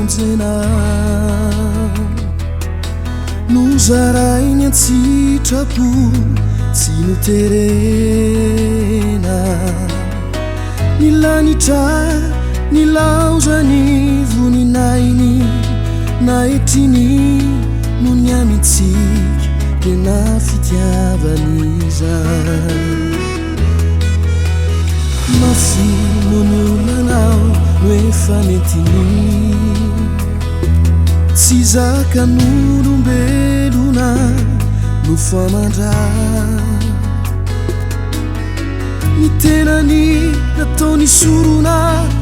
monjena nozarainy antsitrapo tsy noterena nilanitra nilaozany voninainy naetriny no ny amitsika tena fitiavaniza mafino ny olonanao no efa metiny tsy zakan'olombelona no famandra ny tenany nataony sorona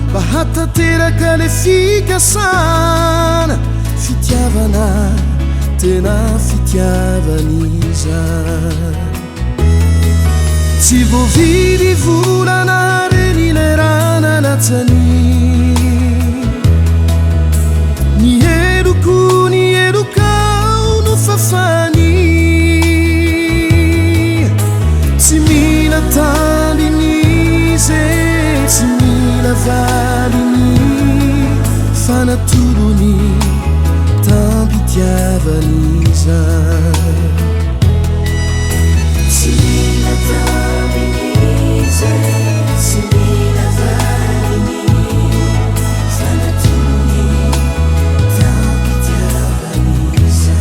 mba hatateraka le fikasana fitiavana tena fitiavaniza tsy voavidy volana reny le rana latsany ny edokao no fafany tsy mila tandinize tsy mila valiny fanatolony tampitiavaniza tsy mila tandinize tsy mila valiny fanatolony tampitiavaniza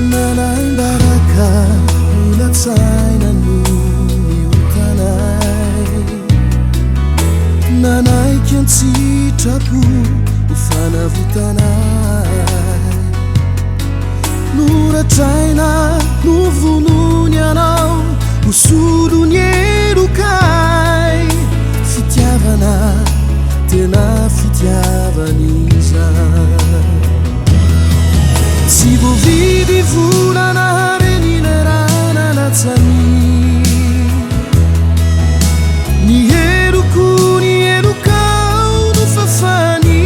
nanaimbaraka ulatsaina no miutanay nanaiky antsitrapo ufanavutanay noratraina novonony anao usodony edokay fitiavana tena fitiavaniza tsy voavidy volana reny le rana latsany ny edokao no fafany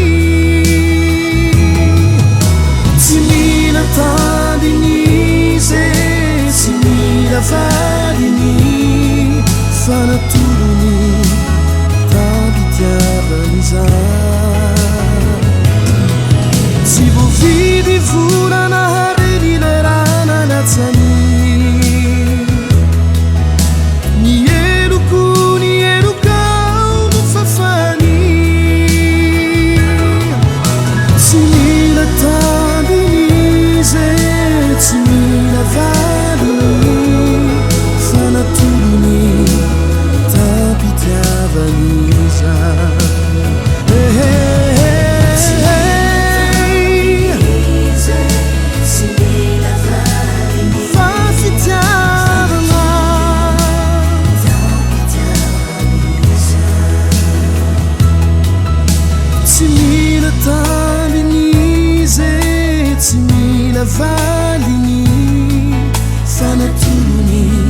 tsy mila tandinize tsy mila valiny fanatolony tampitiavaniza tsy voavidy volana reny le rana latsany ny edokao no fafany tsy mila tandinize tsy mila valiny fanatolony tampitiavaniza valiny fanatolony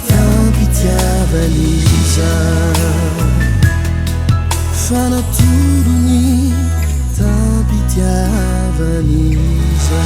tampitiavaniza fanatolony tampitiavaniza